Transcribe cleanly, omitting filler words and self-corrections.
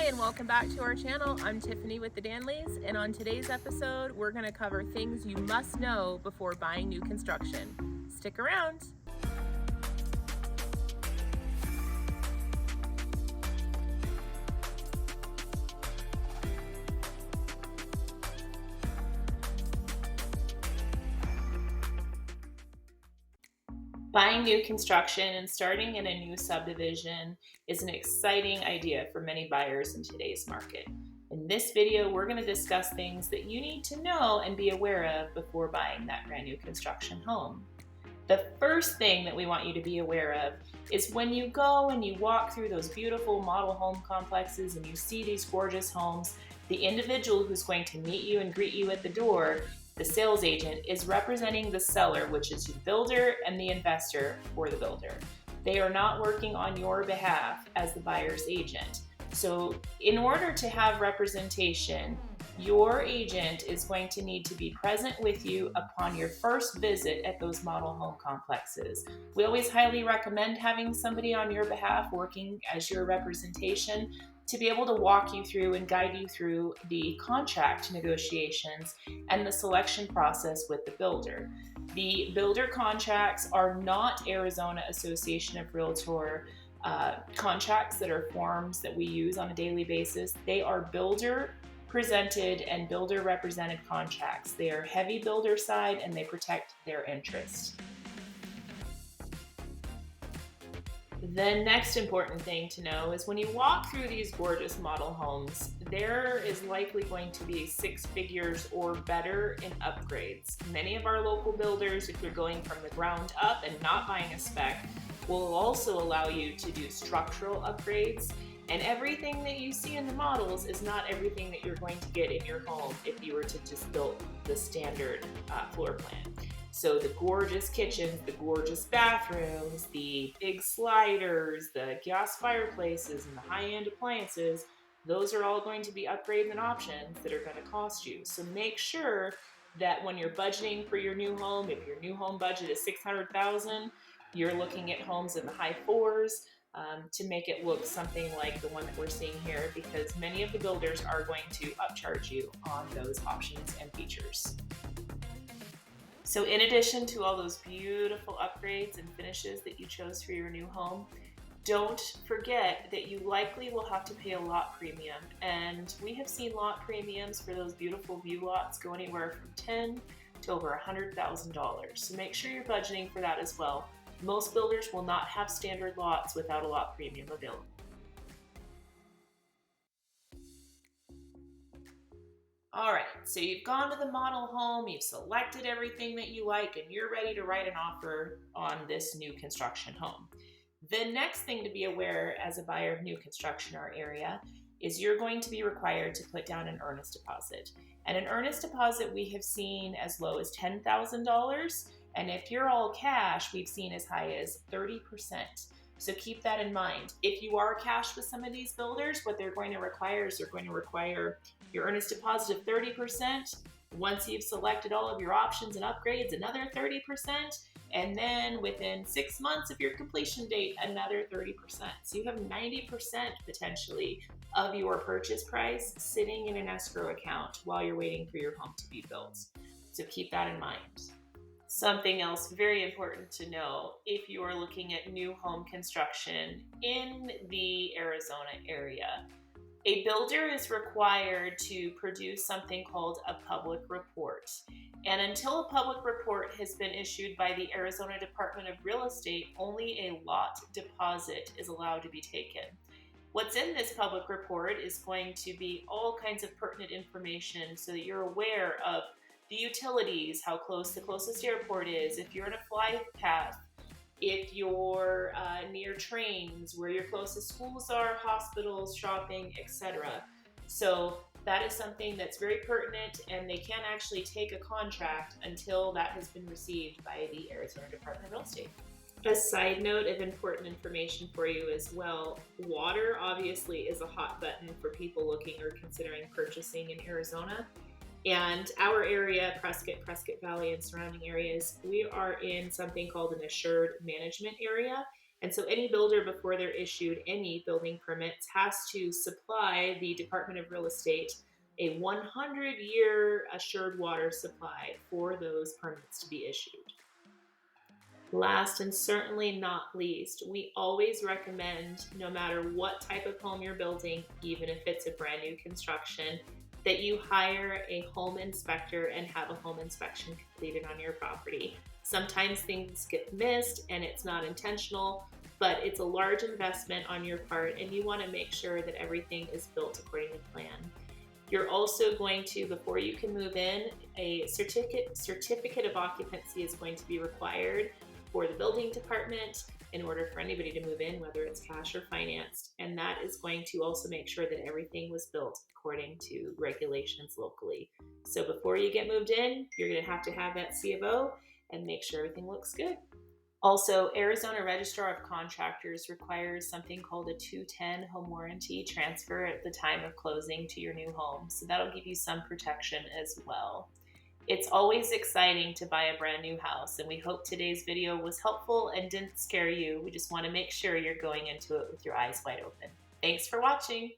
and welcome back to our channel. I'm Tiffany with the Danleys, and on today's episode, we're going to cover things you must know before buying new construction. Stick around. Buying new construction and starting in a new subdivision is an exciting idea for many buyers in today's market. In this video, we're going to discuss things that you need to know and be aware of before buying that brand new construction home. The first thing that we want you to be aware of is when you go and you walk through those beautiful model home complexes and you see these gorgeous homes, the individual who's going to meet you and greet you at the door, the sales agent, is representing the seller, which is the builder and the investor for the builder. They are not working on your behalf as the buyer's agent. So in order to have representation, your agent is going to need to be present with you upon your first visit at those model home complexes. We always highly recommend having somebody on your behalf working as your representation to be able to walk you through and guide you through the contract negotiations and the selection process with the builder. The builder contracts are not Arizona Association of Realtor contracts that are forms that we use on a daily basis. They are builder presented and builder represented contracts. They are heavy builder side and they protect their interests. The next important thing to know is when you walk through these gorgeous model homes, there is likely going to be 6 figures or better in upgrades. Many of our local builders, if you're going from the ground up and not buying a spec, will also allow you to do structural upgrades. And everything that you see in the models is not everything that you're going to get in your home if you were to just build the standard floor plan. So the gorgeous kitchens, the gorgeous bathrooms, the big sliders, the gas fireplaces, and the high-end appliances, those are all going to be upgrades and options that are going to cost you. So make sure that when you're budgeting for your new home, if your new home budget is $600,000, you're looking at homes in the high fours to make it look something like the one that we're seeing here, because many of the builders are going to upcharge you on those options and features. So in addition to all those beautiful upgrades and finishes that you chose for your new home, don't forget that you likely will have to pay a lot premium. And we have seen lot premiums for those beautiful view lots go anywhere from $10,000 to over $100,000. So make sure you're budgeting for that as well. Most builders will not have standard lots without a lot premium available. All right, so you've gone to the model home, you've selected everything that you like, and you're ready to write an offer on this new construction home. The next thing to be aware as a buyer of new construction in our area is you're going to be required to put down an earnest deposit. And an earnest deposit we have seen as low as $10,000, and if you're all cash, we've seen as high as 30%. So keep that in mind. If you are cash with some of these builders, what they're going to require is they're going to require your earnest deposit of 30%. Once you've selected all of your options and upgrades, another 30%. And then within 6 months of your completion date, another 30%. So you have 90% potentially of your purchase price sitting in an escrow account while you're waiting for your home to be built. So keep that in mind. Something else very important to know if you are looking at new home construction in the Arizona area, a builder is required to produce something called a public report. And until a public report has been issued by the Arizona Department of Real Estate, only a lot deposit is allowed to be taken. What's in this public report is going to be all kinds of pertinent information so that you're aware of the utilities, how close the closest airport is, if you're in a flight path, if you're near trains, where your closest schools are, hospitals, shopping, etc. So that is something that's very pertinent, and they can't actually take a contract until that has been received by the Arizona Department of Real Estate. A side note of important information for you as well, water obviously is a hot button for people looking or considering purchasing in Arizona. And our area, Prescott Valley and surrounding areas, we are in something called an assured management area. And so any builder, before they're issued any building permits, has to supply the Department of Real Estate a 100-year assured water supply for those permits to be issued. Last and certainly not least, we always recommend, no matter what type of home you're building, even if it's a brand new construction, that you hire a home inspector and have a home inspection completed on your property. Sometimes things get missed and it's not intentional, but it's a large investment on your part, and you want to make sure that everything is built according to plan. You're also going to, before you can move in, a certificate of occupancy is going to be required for the building department in order for anybody to move in, whether it's cash or financed. And that is going to also make sure that everything was built according to regulations locally. So before you get moved in, you're going to have that C of O and make sure everything looks good. Also, Arizona Registrar of Contractors requires something called a 210 home warranty transfer at the time of closing to your new home. So that'll give you some protection as well. It's always exciting to buy a brand new house, and we hope today's video was helpful and didn't scare you. We just want to make sure you're going into it with your eyes wide open. Thanks for watching.